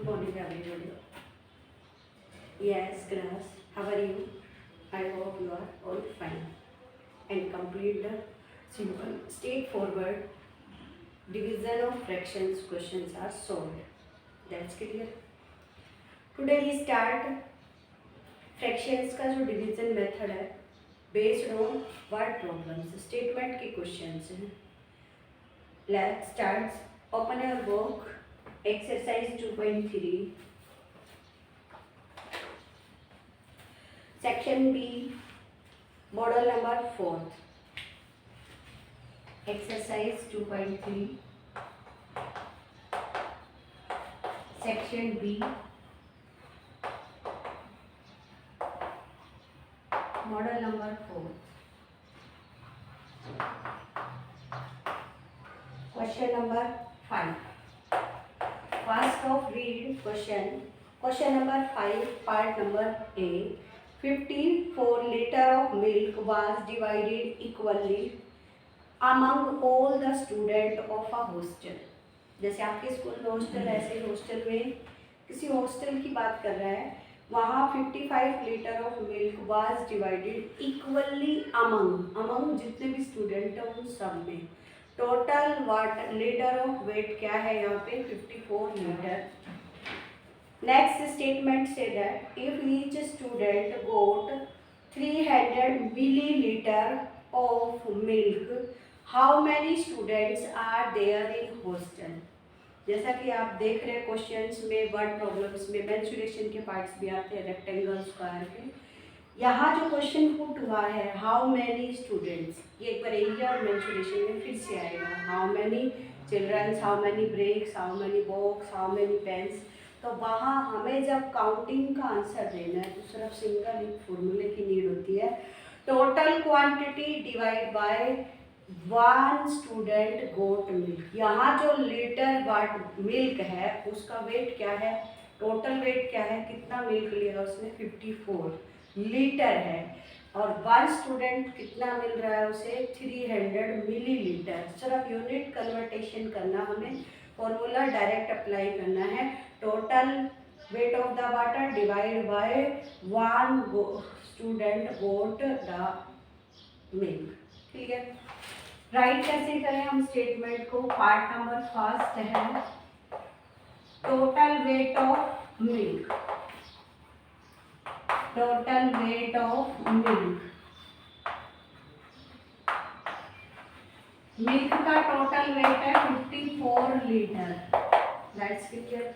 morning, everybody. Yes, class. How are you? I hope you are all fine and complete the simple, straightforward division of fractions questions are solved. That's clear. Today we start fractions का जो division method है based on word problems, statement के questions हैं. Let's start. Open your book. Exercise 2.3. Section B, model number 4. Exercise 2.3. Section B, model number 4. Question number 5. First of read question. Question number 5, part number A. 54 liter of milk was divided equally among all the student of a hostel. जैसे आपके school में hostel, ऐसे hostel में किसी hostel की बात कर रहा है. वहाँ 55 litre of milk was divided equally among जितने भी स्टूडेंट हैं उन सब में. Total what litre of weight क्या है यहाँ पे 54 litre. Next statement say that if each student got 300 milliliter of milk, how many students are there in hostel? जैसा कि आप देख रहे हैं क्वेश्चंस में, वर्ड प्रॉब्लम्स में मेंसुरेशन के पार्ट्स भी आते हैं, रेक्टेंगल, स्क्वायर के. यहाँ जो क्वेश्चन पुट हुआ है हाउ मैनी स्टूडेंट्स, ये एक बार एरिया और मेंसुरेशन में फिर से आएगा. How many childrens, how many breaks, how many box, how many pens. तो वहाँ हमें जब काउंटिंग का आंसर देना है तो सिर्फ सिंगल एक फॉर्मूले की नीड होती है. Total quantity divide by one student got milk. यहाँ जो लीटर वाट मिल्क है उसका वेट क्या है, टोटल वेट क्या है, कितना मिल्क लिया उसने 54 लीटर है. और वन स्टूडेंट कितना मिल रहा है उसे 300 मिलीलीटर. सिर्फ यूनिट कन्वर्टेशन करना, हमें फॉर्मूला डायरेक्ट अप्लाई करना है. Total weight of the water divide by one student got the milk. Clear. Right कैसे करें हम स्टेटमेंट को. पार्ट नंबर फर्स्ट है total weight of milk. Total weight of milk. Milk का टोटल वेट है 54 litre. That's clear.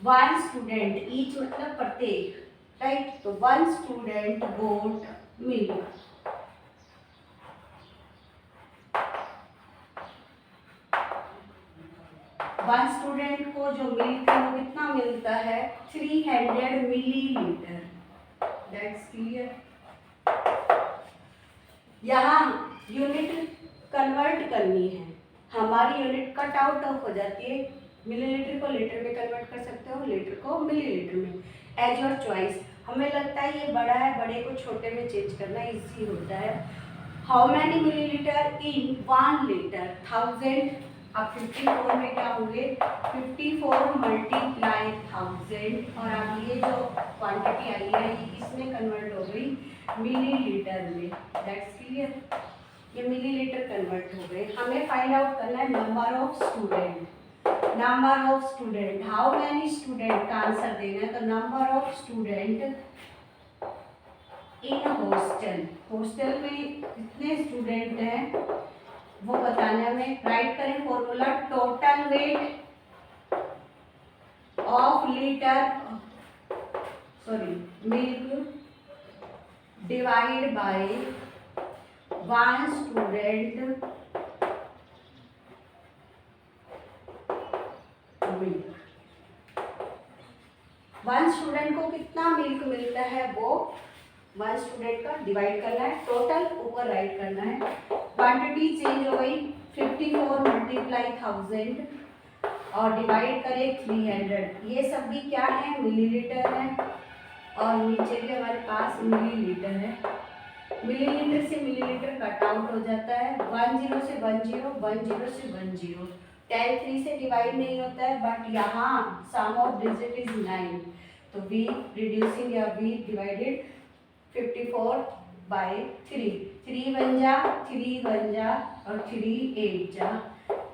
One student, each मतलब प्रत्येक, right. तो one student got milk. One student को जो मिल्क है वो कितना मिलता है 300 मिलीलीटर. That's clear. यहाँ यूनिट कन्वर्ट करनी है. हमारी यूनिट कट आउट ऑफ हो जाती है. मिलीलीटर को लीटर में कन्वर्ट कर सकते हो, लीटर को मिलीलीटर में, एज योर चॉइस. हमें लगता है ये बड़ा है, बड़े को छोटे में चेंज करना इजी होता है. How many millilitre in 1 litre 1000. अब 54 में क्या होंगे 54 मल्टीप्लाई 1000. और अब ये जो क्वांटिटी आई है ये किसमें कन्वर्ट हो गई मिलीलीटर में. That's clear. ये मिलीलीटर कन्वर्ट हो गए. हमें फाइंड आउट करना है number of student. Number of student, how many student का आंसर देना है. तो number of student in hostel. Hostel में कितने स्टूडेंट हैं वो बताना है हमें. राइट करें formula. Total weight of litre milk divide by one student milk. One student को कितना मिल्क मिलता है वो वन स्टूडेंट का डिवाइड करना है. टोटल ऊपर राइट करना है. क्वांटिटी चेंज हो गई 54 मल्टीप्लाई 1000 और डिवाइड करें 300. ये सब भी क्या है मिलीलीटर है और नीचे भी हमारे पास मिलीलीटर है. मिलीलीटर से मिलीलीटर कट आउट हो जाता है. 10 से 10, 10 से 10. 10 3 से डिवाइड नहीं होता है, बट यहाँ सम ऑफ डिजिट इज 9, तो वी रिड्यूसिंग या वी डिवाइडेड 54/3, 3 1 जा 3 1 जा और 3 8 जा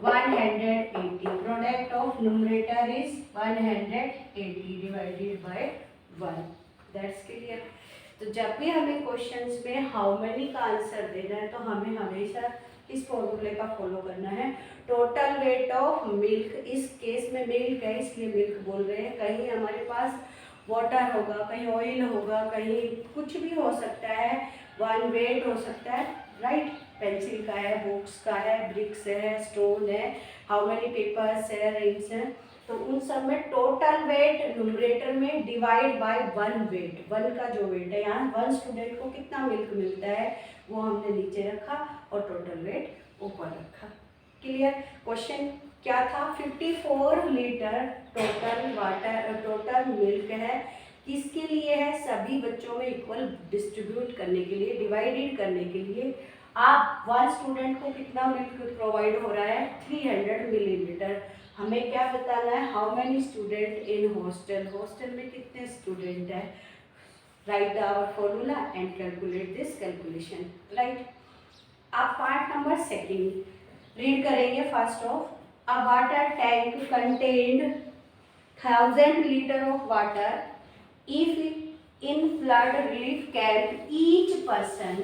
180, product of numerator is 180 divided by 1, that's clear. तो जब भी हमें क्वेश्चंस में हाउ मेनी का आंसर देना है तो हमें हमेशा इस फॉर्मूले का फॉलो करना है, टोटल वेट ऑफ मिल्क, इस केस में मिल्क है इसलिए मिल्क बोल रहे हैं, कहीं हमारे पास वाटर होगा, कहीं ऑयल होगा, कहीं कुछ भी हो सकता है, वन वेट हो सकता है, राइट, पेंसिल का है, बुक्स का है, ब्रिक्स है, स्टोन है, हाउ मेनी पेपर्स है, रिंग्स है, तो उन सब में टोटल वेट न्यूमरेटर में divide by one weight, one का जो वेट है, यहाँ वन स्टूडेंट को कितना मिल्क मिलता है वो हमने नीचे रखा और टोटल वेट ऊपर रखा। क्लियर। क्वेश्चन क्या था, 54 litre total water, total milk है, किसके लिए है, सभी बच्चों में इक्वल डिस्ट्रीब्यूट करने के लिए, डिवाइडेड करने के लिए। आप वन स्टूडेंट को कितना मिल्क प्रोवाइड हो रहा है, 300 मिलीलीटर। हमें क्या बताना है, how many student in hostel, hostel में कितने स्टूडेंट है, right our formula and calculate this calculation, right. अब पार्ट नंबर सेकेंड रीड करेंगे। First of, a water tank contained 1000 litre of water, if in flood relief camp each person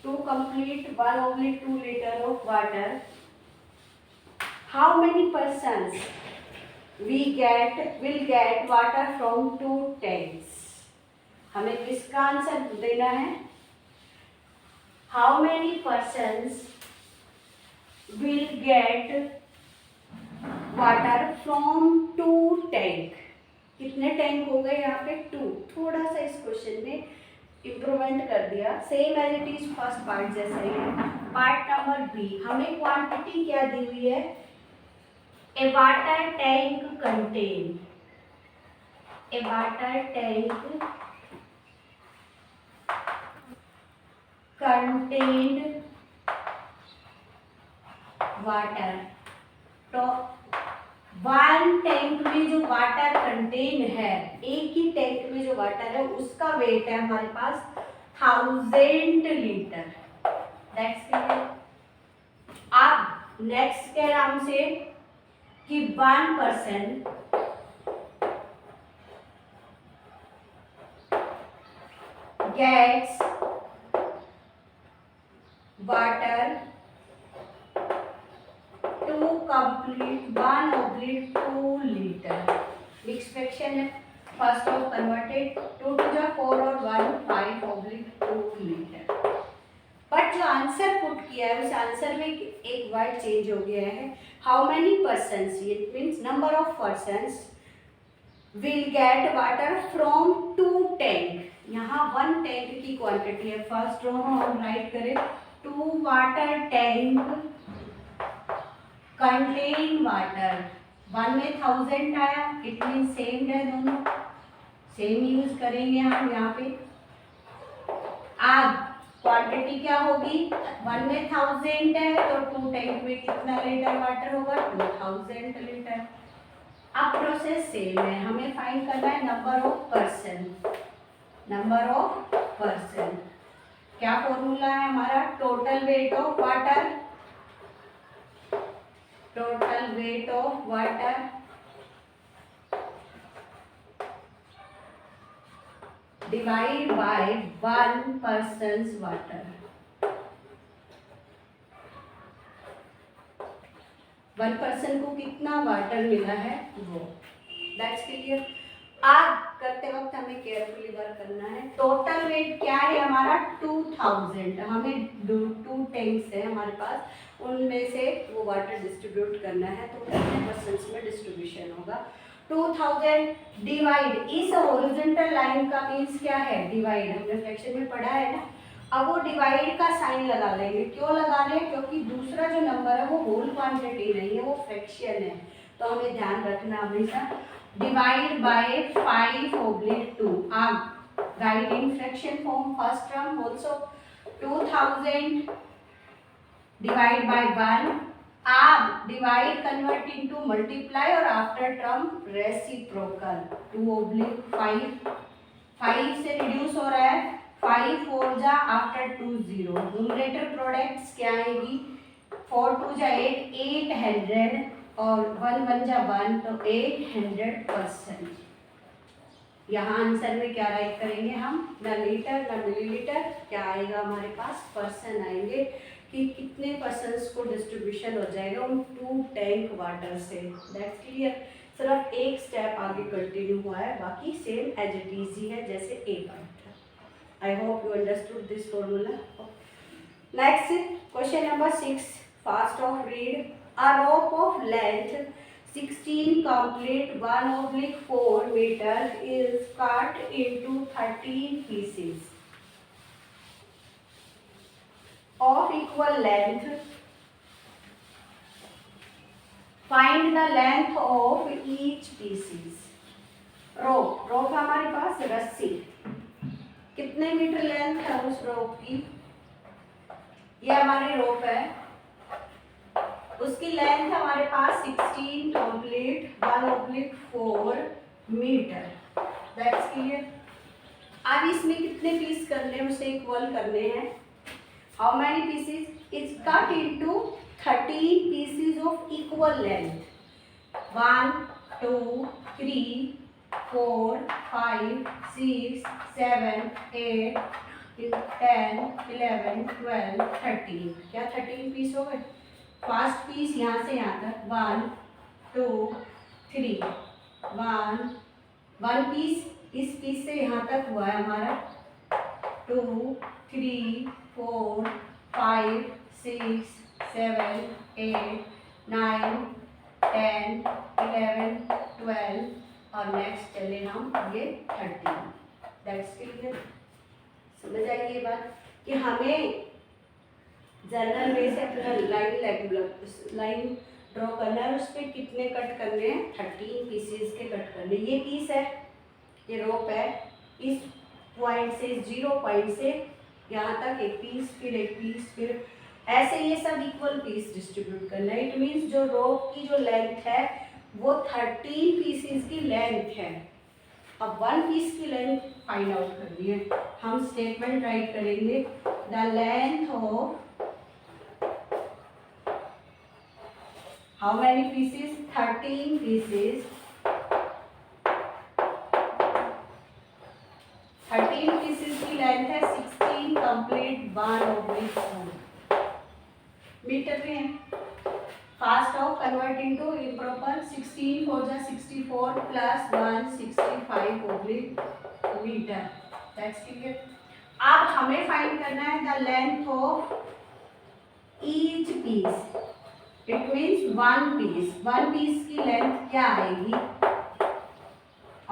to complete 1/2 liter of water, how many persons will get water from 2 tanks? हमें किसका answer देना है, how many persons will get water from 2 tank, कितने tank हो गए यहाँ पे 2, थोड़ा सा इस क्वेश्चन में इम्प्रूवमेंट कर दिया, same as it is first part जैसा ही है। पार्ट नंबर बी, हमें क्वांटिटी क्या दी हुई है, a water tank contain, a water tank contained water, तो वन टैंक में जो वाटर कंटेन है, एक ही टैंक में जो वाटर है उसका वेट है हमारे पास 1000 लीटर, दैट्स क्लियर। अब नेक्स्ट कह रहा हमसे कि 1 person gets water to complete 1/2 litre, mix fraction है, first of converted 2 to the 4 और 1 5/2 लीटर, बट जो आंसर पुट किया है उस आंसर में एक वर्ड चेंज हो गया है, how many persons, it means number of persons will get water from 2 tank, यहाँ 1 टैंक की क्वांटिटी है, फर्स्ट रो हम राइट करें 2 वाटर टैंक कंटेन वाटर, 1 में 1000 आया, इट मीन सेम है, दोनों सेम यूज करेंगे हम यहाँ पे। अब क्वांटिटी क्या होगी, 1 में 1000 है तो 2 टैंक में कितना लीटर वाटर होगा, 2000 लीटर। अब प्रोसेस सेम है, हमें फाइंड करना है number of person, number of person, क्या फॉर्मूला है हमारा, total weight of water, total weight of water divide bye 1 persons water, 1 person को कितना वाटर मिला है वो, दैट्स क्लियर। अब करते वक्त हमें केयरफुली वर्क करना है, टोटल वेट क्या है हमारा 2000, हमें 2 टैंक्स है हमारे पास, उनमें से वो वाटर डिस्ट्रीब्यूट करना है, तो कितने पर्सन्स में डिस्ट्रीब्यूशन होगा, 2000 डिवाइड, इस हॉरिजॉन्टल लाइन का मीन्स क्या है, डिवाइड, हमने फ्रैक्शन में पढ़ा है ना, अब वो डिवाइड का साइन लगा लेंगे, क्यों लगा रहे हैं, क्योंकि दूसरा जो नंबर है वो होल क्वांटिटी नहीं है, वो फ्रैक्शन है, तो हमें ध्यान रखना हमेशा, डिवाइड बाय 5/2, आप right in fraction form first term, also 2000 divide by 1 आप डिवाइड कन्वर्ट इनटू मल्टीप्लाई और आफ्टर टर्म रेसिप्रोकल 2/5 5 से रिड्यूस हो रहा है 5 4 जा आफ्टर 2 0 न्यूमरेटर प्रोडक्ट्स क्या आएगी 4 2 जा 8 800 और 1 1 जा 1 तो 800%। यहाँ आंसर में क्या राइट करेंगे हम न लीटर न मिलीलीटर क्या आएगा हमारे पास पर्सन आएंगे कि कितने पर्सन्स को डिस्ट्रीब्यूशन हो जाएगा उन 2 टैंक वाटर से। That's clear. सिर्फ एक स्टेप आगे कंटिन्यू हुआ है बाकी सेम एज इट इज ही है जैसे ए पार्ट था। I hope you understood this formula. Next question number 6 first of read a rope of length 16 complete 1/4 meter is cut into 13 pieces of equal length. Find the length of each pieces. रोप रोप हमारे पास रस्सी कितने metre length है उस रोप की ये हमारी रोप है उसकी लेंथ हमारे पास 16 कंप्लीट 1/4 मीटर। That's clear. अब इसमें कितने पीस करने हैं उसे इक्वल करने हैं। How many pieces is cut into 13 pieces of equal length 1 2 3 4 5 6 7 8 10 11 12 13 क्या 13 पीस हो गए। फर्स्ट पीस यहाँ से यहाँ तक 1 2 3 1 पीस इस पीस से यहाँ तक हुआ है हमारा 2 3 4 5 6 7 8 9 10 11 12 और नेक्स्ट चले हम ये 13। That's clear. समझ आई ये बात कि हमें जनरल में से अपना लाइन ड्रॉ करना है उस पर कितने कट करने हैं 13 पीसेस के कट करने। ये पीस है ये रोप है इस पॉइंट से 0 पॉइंट से यहाँ तक एक पीस फिर ऐसे ये सब इक्वल पीस डिस्ट्रीब्यूट करना है। इट मीन्स जो रोप की जो लेंथ है वो 13 पीसेस की लेंथ है। अब 1 पीस की लेंथ फाइंड आउट करनी है। हम स्टेटमेंट राइट करेंगे the length of how many pieces 13 pieces 13 pieces की लेंथ है 16 कंप्लीट 1/4 मीटर में है। Fast of convert into improper 16 हो जा 64 प्लस 1 65 मीटर। That's clear. अब हमें फाइंड करना है the length of each piece. It means 1 piece की लेंथ क्या आएगी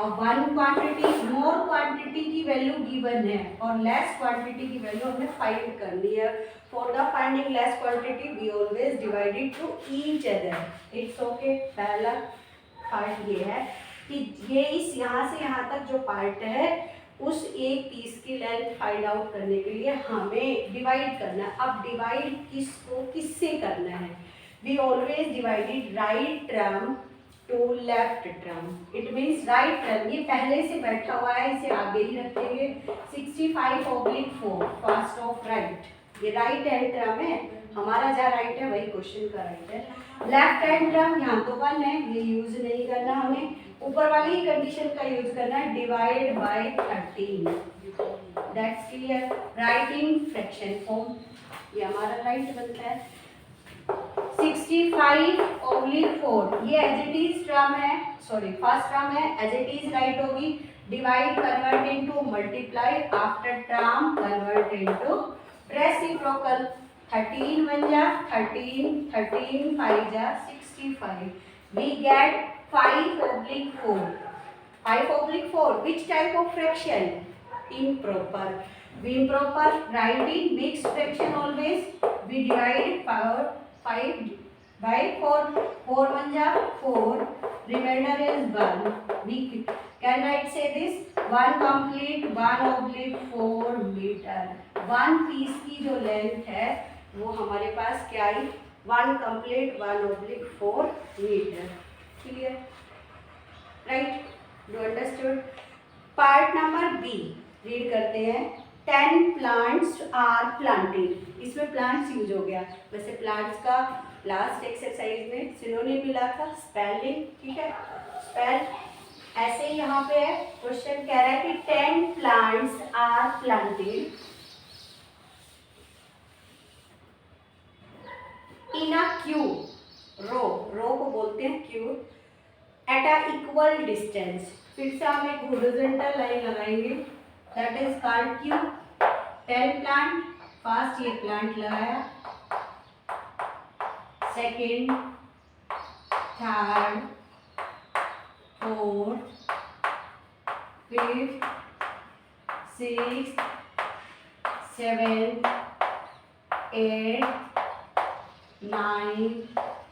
और 1 क्वांटिटी मोर क्वांटिटी की वैल्यू गिवन है और लेस क्वांटिटी की वैल्यू हमें फाइंड करनी है। For the finding less quantity we always divide it to each other. It's okay. पहला पार्ट ये है कि ये इस यहाँ से यहाँ तक जो पार्ट है उस एक पीस की लेंथ फाइंड आउट करने के लिए हमें डिवाइड करना है। अब डिवाइड किसको किससे करना है। We always divided right term to left term. It means right term ये पहले से बैठा हुआ है इसे आगे ही रखेंगे 65/4 फर्स्ट ऑफ राइट ये राइट हैंड टर्म है हमारा जहाँ राइट है वही क्वेश्चन का राइट है। लेफ्ट हैंड टर्म यहाँ तो 1 है ये यूज नहीं करना हमें ऊपर वाली ही कंडीशन का यूज करना है divide by 13। That's clear. Right in fraction form ये हमारा राइट बनता है 65/4 ये एज इट इज टर्म है सॉरी फर्स्ट टर्म है एज इट इज राइट होगी। Divide convert into multiply after term convert into reciprocal 13 1 जा 13 13 5 जा 65 we get 5/4 5/4 which type of fraction improper we improper write in mixed fraction always we divide power 5/4 4 1 जा 4 remainder is 1 we can write say this 1 complete 1/4 metre. 1 piece की जो length है वो हमारे पास क्या आई 1 complete 1/4 meter. Clear? Right? You understood? Part number B read करते हैं. 10 plants are planted. इसमें plants यूज हो गया. वैसे plants का लास्ट एक्सरसाइज में सिनोनिम मिला था स्पेलिंग. ठीक है, स्पेल ऐसे ही यहाँ पे है. क्वेश्चन कह रहा है कि 10 plants are planted in a queue. रो को बोलते हैं Q. At a equal distance. फिर से हम एक हॉरिजॉन्टल लाइन लगाएंगे. That is called Q. 10 plant. First ये प्लांट लगाया, second, third, fourth, fifth, sixth, seventh, eighth, 9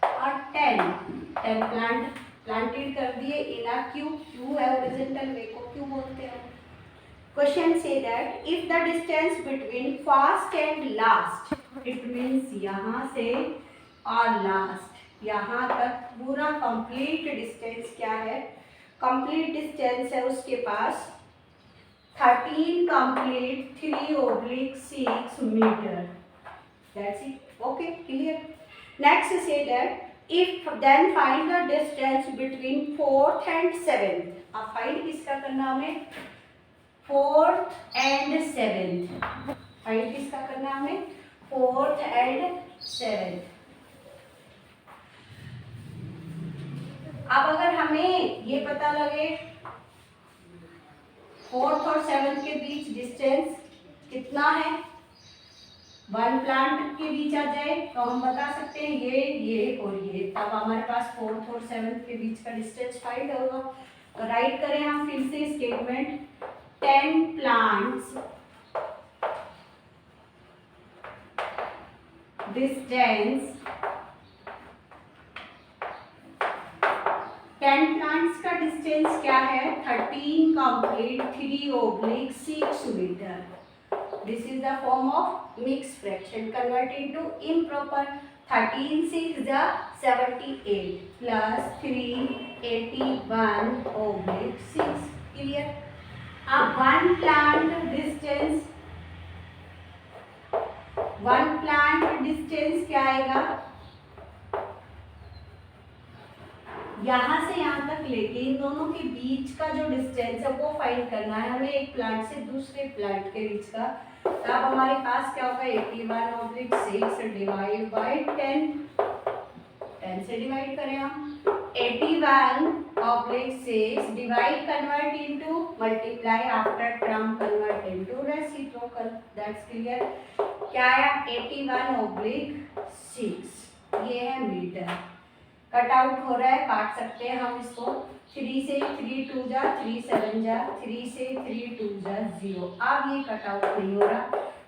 और 10 प्लांटेड कर दिए इन अ क्यू. क्यू है हॉरिजॉन्टल वे को क्यू बोलते हैं. Question say that if the distance between first and last, it means यहाँ से और लास्ट यहाँ तक पूरा कंप्लीट डिस्टेंस क्या है. कंप्लीट डिस्टेंस है उसके पास 13 complete 3/6 metre. That's it. Okay, clear. Next say that if then find the distance between 4th and 7th. अब find किसका करना हमें? 4th and 7th. Find किसका करना हमें? 4th and 7th. अब अगर हमें ये पता लगे 4th और 7th के बीच डिस्टेंस कितना है, 1 प्लांट के बीच आ जाए तो हम बता सकते हैं ये और ये. तब हमारे पास 4th और 7th के बीच का डिस्टेंस फाइंड होगा. तो राइट करें हम फिर से स्टेटमेंट. 10 प्लांट्स डिस्टेंस 10 प्लांट्स का डिस्टेंस क्या है? 13 complete 3/6 metre. This is the form of mixed fraction. Convert into improper. 13 6 the 78 plus 3 81/6. Clear? अब one plant distance क्या आएगा? यहाँ से यहाँ तक लेके इन दोनों के बीच का जो डिस्टेंस है वो फाइंड करना है हमें एक प्लांट से दूसरे प्लांट के बीच का. तो अब हमारे पास क्या होगा? 81/6 डिवाइड बाय 10. 10 से डिवाइड करें हम. 81/6 divide convert into multiply after term convert into reciprocal. That's clear. क्या है? 81/6 ये है मीटर. कट आउट हो रहा है, काट सकते हैं हम इसको. 3 से 3 2 जा 3 7 जा 3 से 3 2 जा 0. अब ये कट आउट नहीं हो रहा.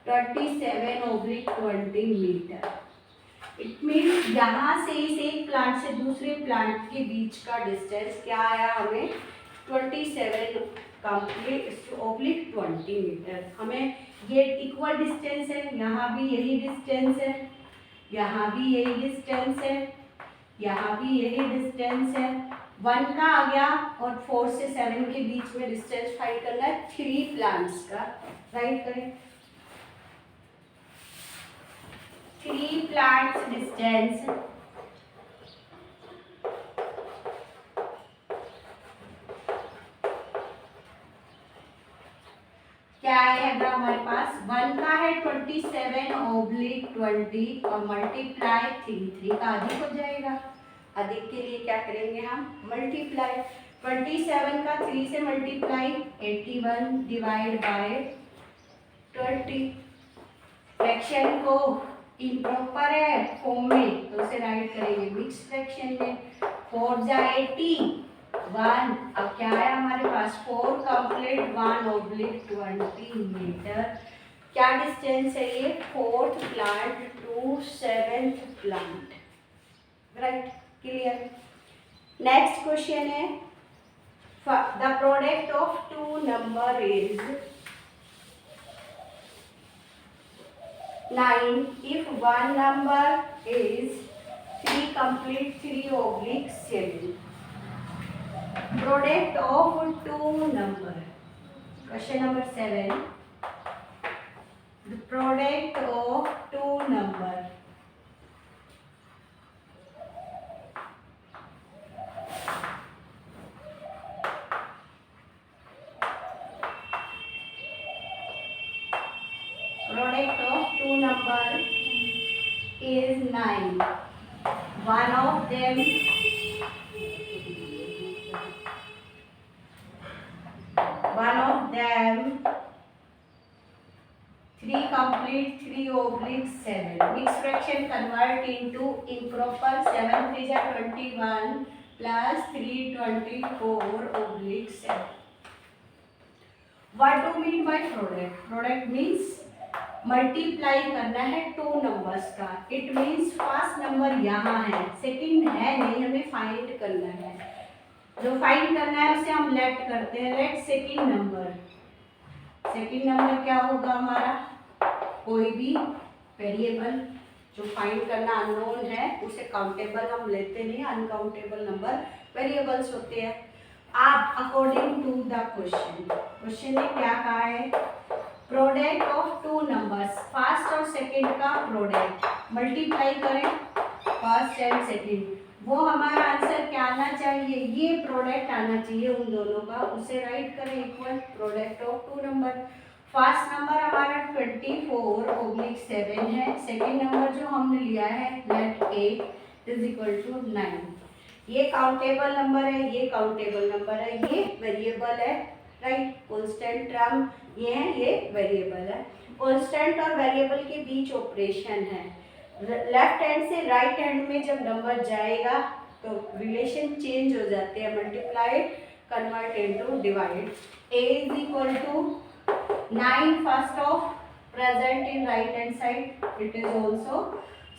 27/20 मीटर. इट मीन्स यहाँ से इस एक प्लांट से दूसरे प्लांट के बीच का डिस्टेंस क्या आया हमें? 27/20 मीटर. हमें ये इक्वल डिस्टेंस है. यहाँ भी यही डिस्टेंस है, यहाँ भी यही डिस्टेंस है, यहाँ भी यही डिस्टेंस है. 1 का आ गया और 4 से 7 के बीच में डिस्टेंस फाइंड करना है 3 प्लांट्स का. राइट करें. 3 प्लांट्स डिस्टेंस क्या आएगा हमारे पास? 1 का है 27/20 और मल्टीप्लाई 3 का अधिक हो जाएगा. अधिक के लिए क्या करेंगे हम? मल्टीप्लाई. 27 का 3 से मल्टीप्लाई 81 डिवाइड बाय 20. फ्रैक्शन को इम्प्रॉपर है फॉर्म में तो उसे राइट करेंगे मिक्स फ्रैक्शन में. 4 जा 80 1. अब क्या है हमारे पास? 4 कंप्लीट 1/20 मीटर. क्या डिस्टेंस है ये? 4th plant to 7th plant. Right. Clear. Next question है the product of 2 number is 9 if one number is complete 3/7. Product of two number. Question number 7. The product of two number. Product of two number is 9. One of them three complete 3/7. Mixed fraction convert into improper. 7 3 are 21 plus 3 24/7. What do you mean by product? Product means multiply करना है two numbers का. It means first number यहाँ है, second है नहीं, हमें find करना है. जो फाइंड करना है उसे हम लेट करते हैं. Let second number. Second number क्या होगा हमारा? कोई भी वेरिएबल. जो फाइंड करना अननोन है उसे काउंटेबल हम लेते नहीं. अनकाउंटेबल नंबर वेरिएबल्स होते हैं. आप अकॉर्डिंग टू द क्वेश्चन ने क्या कहा है? Product of two numbers, first और सेकंड का प्रोडक्ट मल्टीप्लाई करें फर्स्ट एंड सेकंड. वो हमारा आंसर क्या आना चाहिए? ये प्रोडक्ट आना चाहिए उन दोनों का. उसे राइट करें equal product of two number. First number हमारा 24/7 है. सेकंड नंबर जो हमने लिया है लेट 8 इज इक्वल टू 9. ये काउंटेबल नंबर है, ये काउंटेबल नंबर है, ये वेरिएबल है. राइट. कांस्टेंट टर्म ये है, ये वेरिएबल है. कांस्टेंट और वेरिएबल के बीच ऑपरेशन है. लेफ्ट हैंड से राइट हैंड में जब नंबर जाएगा तो रिलेशन चेंज हो जाते हैं. Multiply convert into divide. a is equal to 9 first of present in right hand side. It is also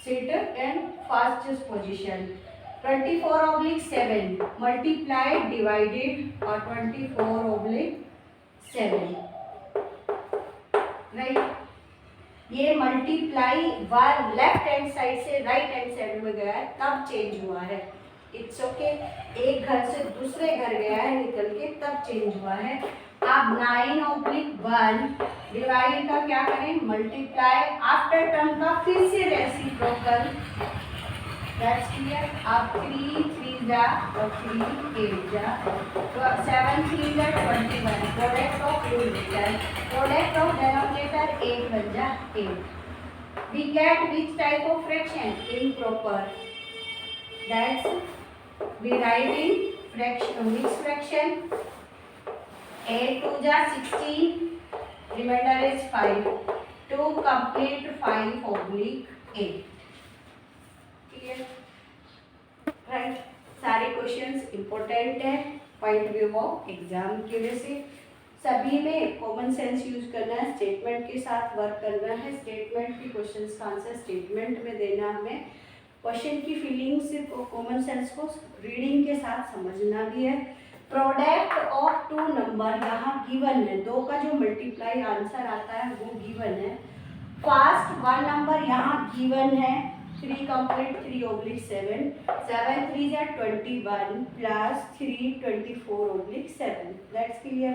seated in first position. 24/7 multiplied divided or 24/7. Right. ये multiply one left hand side से right hand side में गया है तब change हुआ है. It's okay. एक घर से दूसरे घर गया है निकल के तब चेंज हुआ है. अब 9/1 डिवाइड का क्या करें? मल्टीप्लाई आफ्टर टर्म का फिर से रेसिप्रोकल. That's clear. अब 3 3 जा और 3 8 जा तो 7 3 जा 21. Product of numerator, product of denominator 8 one जा 8. We get which type of fraction? Improper. That's we write in fraction mix fraction. 8 2 जा 16. Remainder is 5. 2 complete 5/8. राइट. सारे क्वेश्चंस इंपॉर्टेंट है पॉइंट व्यू ऑफ एग्जाम की वजह से. सभी में common sense use करना है. स्टेटमेंट के साथ वर्क करना है. स्टेटमेंट की क्वेश्चंस का आंसर स्टेटमेंट में देना. हमें क्वेश्चन की फीलिंग्स को कॉमन सेंस को रीडिंग के साथ समझना भी है. प्रोडक्ट ऑफ टू नंबर यहाँ गिवन है. दो का जो मल्टीप्लाई आंसर आता है वो गिवन है. फर्स्ट वन नंबर यहाँ गिवन है 3 complete 3/7. 7 3 are 21 plus 3 24/7. That's clear.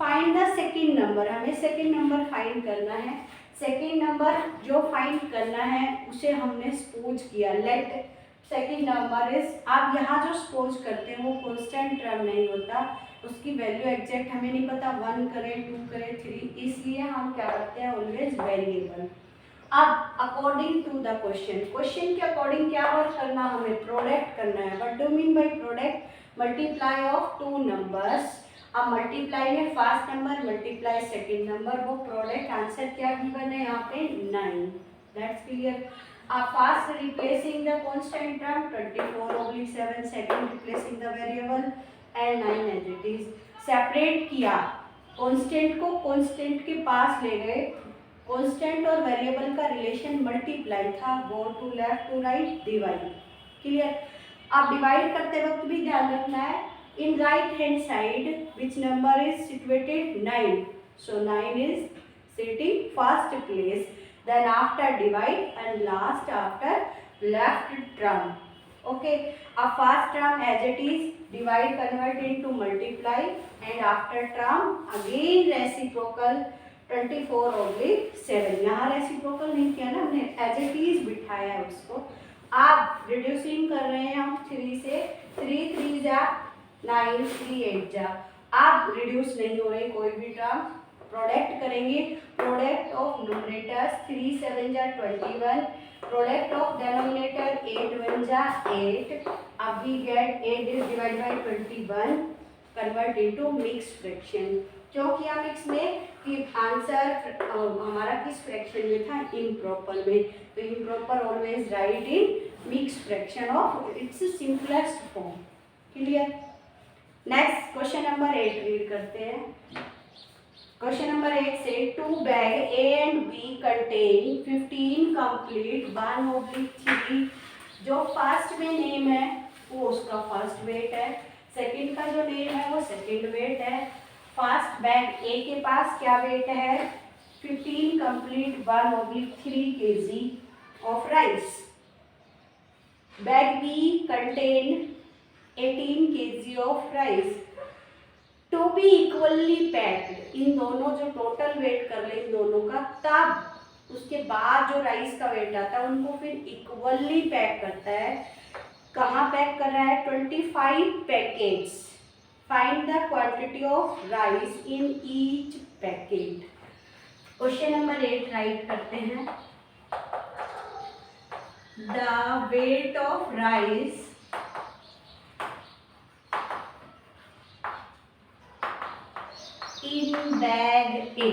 Find the second number. हमें सेकेंड नंबर फाइंड करना है. सेकेंड नंबर जो फाइंड करना है उसे हमने सपोज किया. Let second number is. आप यहाँ जो सपोज करते हैं वो कांस्टेंट टर्म नहीं होता. उसकी वैल्यू एग्जैक्ट हमें नहीं पता. 1 करें 2 करें 3. इसलिए हम क्या करते हैं? Always variable. अब अकॉर्डिंग टू द क्वेश्चन के अकॉर्डिंग क्या वर्क करना? हमें प्रोडक्ट करना है. What do mean by product? Multiply of two numbers. अब मल्टीप्लाई में first number multiply second number. वो प्रोडक्ट आंसर क्या गिवन है यहाँ पे? 9. That's clear. अब first replacing the constant term 24/7. Second replacing the variable and 9 as it is. Separate किया. Constant को कांस्टेंट के पास ले गए. कांस्टेंट और वेरिएबल का रिलेशन मल्टीप्लाई था. Go to left to right divide. Clear. अब डिवाइड करते वक्त भी ध्यान रखना है. In right hand side which number is situated? 9. So 9 is sitting first place. Then after divide and last after left term. Okay, a first term as it is, divide, convert into multiply, and after term again reciprocal 24/7। यहाँ reciprocal नहीं किया ना हमने, as it is बिठाया है उसको। आप reducing कर रहे हैं हम 3 से, 3 3 जा 9, 3 8 जा, आप रिड्यूस नहीं हो रहे कोई भी टर्म। प्रोडक्ट करेंगे, प्रोडक्ट ऑफ न्यूमरेटर्स 3 7 जा 21, प्रोडक्ट ऑफ डिनोमिनेटर 8 1 जा 8। अब we get 8 is divide by 21, convert into mix fraction. क्यों किया मिक्स में कि आंसर हमारा किस फ्रैक्शन में था, इम्प्रॉपर में। तो improper always right in mix fraction of its simplest form. Clear. Next question number 8 read करते हैं। क्वेश्चन नंबर 8 से 2 bag A and B contain 15 complete 1/3। जो फर्स्ट में नेम है वो उसका फर्स्ट वेट है, सेकंड का जो नेम है वो सेकंड वेट है। फर्स्ट बैग A के पास क्या वेट है, 15 complete 1/3 kg of rice. Bag B contain 18 kg of rice to be equally packed. इन दोनों जो टोटल वेट कर ले इन दोनों का, तब उसके बाद जो राइस का वेट आता है उनको फिर इक्वली पैक करता है। कहाँ पैक कर रहा है, 25 packets. Find the quantity of rice in each packet. Question number 8 write करते हैं। The weight of rice in bag A.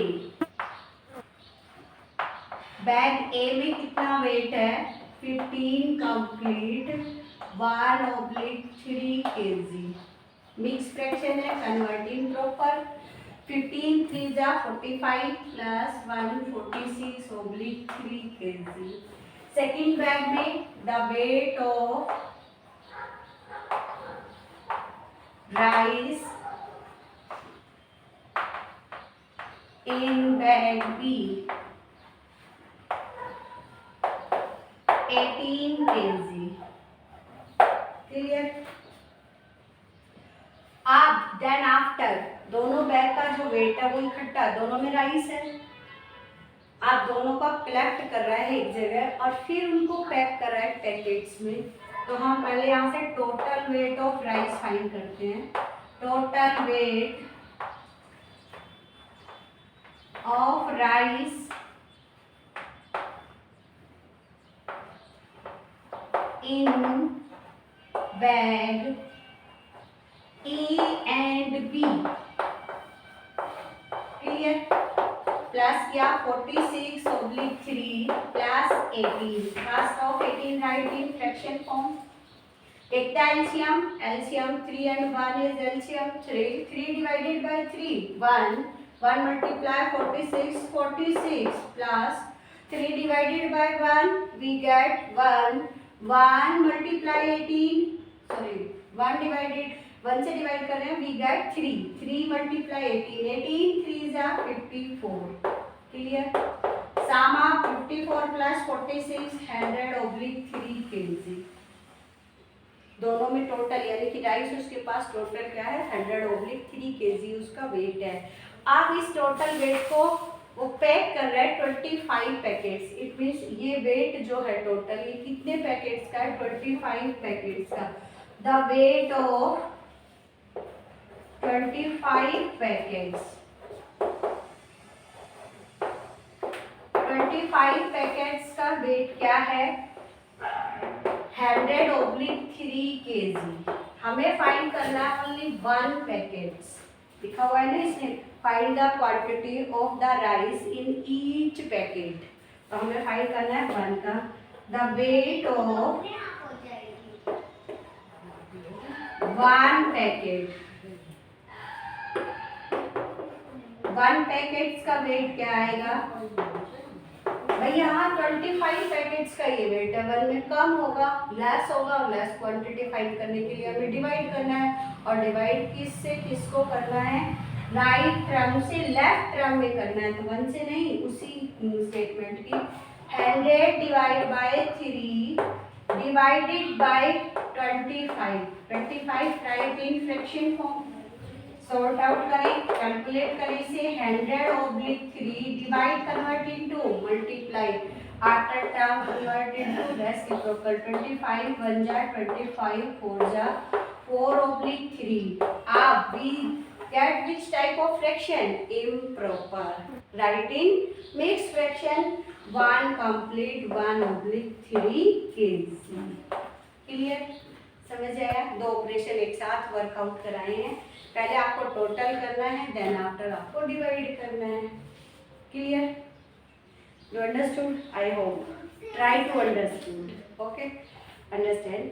Bag A में कितना वेट है, 15 कंप्लीट 1/3 kg। मिक्स फ्रैक्शन है, कन्वर्टिंग प्रॉपर। 15 3 जा 45 प्लस 1 46/3 kg। सेकेंड बैग में the weight of rice in bag B 18 kg। Clear. अब then after दोनों bag का जो वेट है वो इकट्ठा, दोनों में राइस है, आप दोनों का कलेक्ट कर रहा है एक जगह और फिर उनको पैक कर रहा है पैकेट्स में। तो हम पहले यहाँ से total weight of rice find करते हैं। Total weight of rice in bag A and B। Clear. Plus क्या 46/3 plus 18। First of 18 write in fraction form. Take the LCM. LCM 3 and 1 is LCM 3। 3 divided by 3 1 multiply 46 plus 3 divided by 1 we get 1 multiply 18, sorry 1 divided 1 से divide कर रहे हैं, we get 3 multiply 18 3 जा 54। Clear. Sum of 54 plus 46 100/3 kg। दोनों में total यानी कि rice उसके पास टोटल क्या है, 100/3 kg उसका वेट है। अब इस टोटल वेट को वो पैक कर रहा है 25 पैकेट्स। इट मीन्स ये वेट जो है टोटल ये कितने पैकेट्स का है, 25 पैकेट्स का। The weight of 25 packets, 25 packets का वेट क्या है, 100/3 kg। हमें फाइंड करना है ओनली 1 पैकेट्स। लिखा हुआ है ना इसमें, find the quantity of the rice in each packet. तो हमें फाइंड करना है 1 का। The weight of 1 packet, 1 packets का वेट क्या आएगा भाई, यहाँ 25 पैकेट्स का ये वेट है। 1 में कम होगा, लेस होगा, और लेस क्वांटिटी फाइंड करने के लिए हमें डिवाइड करना है। और डिवाइड किससे किसको करना है, राइट टर्म से लेफ्ट टर्म में करना है। तो 1 से नहीं, उसी स्टेटमेंट की 100 divide by 3 divided by 25. 25 write in fraction form. Sort out करें, कैलकुलेट करें इसे 100/3 divide convert into multiply after term convert into reciprocal 25 1 जा 25 4 जा 4/3. अब we get which type of fraction? Improper. Write in mixed fraction 1 complete 1/3 cancel. Clear? समझ आया? दो operation एक साथ वर्कआउट कराए हैं. पहले आपको टोटल करना है, देन आफ्टर आपको डिवाइड करना है. Clear? You understood? I hope. Try to understood. Okay, understand.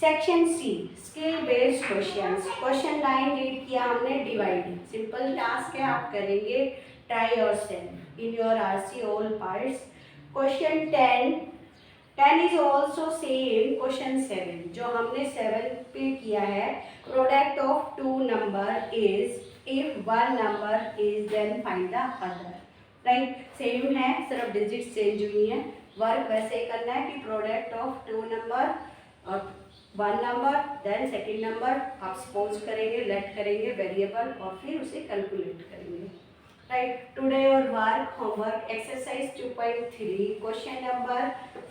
Section C, skill based questions. Question 9 read किया हमने, डिवाइड. सिंपल टास्क है, आप करेंगे. Try yourself in your RC all parts. Question 10 is also same question 7 जो हमने 7 पे किया है. Product of two number is if one number is then find the other. Right, same है, सिर्फ डिजिट चेंज हुई है. वर्क वैसे करना है कि प्रोडक्ट ऑफ टू नंबर और one number then second number आप सपोज करेंगे, लेट करेंगे वेरिएबल और फिर उसे कैलकुलेट करेंगे. Right, today your work homework exercise 2.3 question number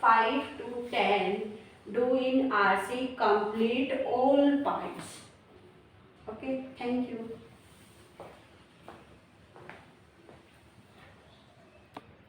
5 to 10 do in RC, complete all parts. Okay, thank you.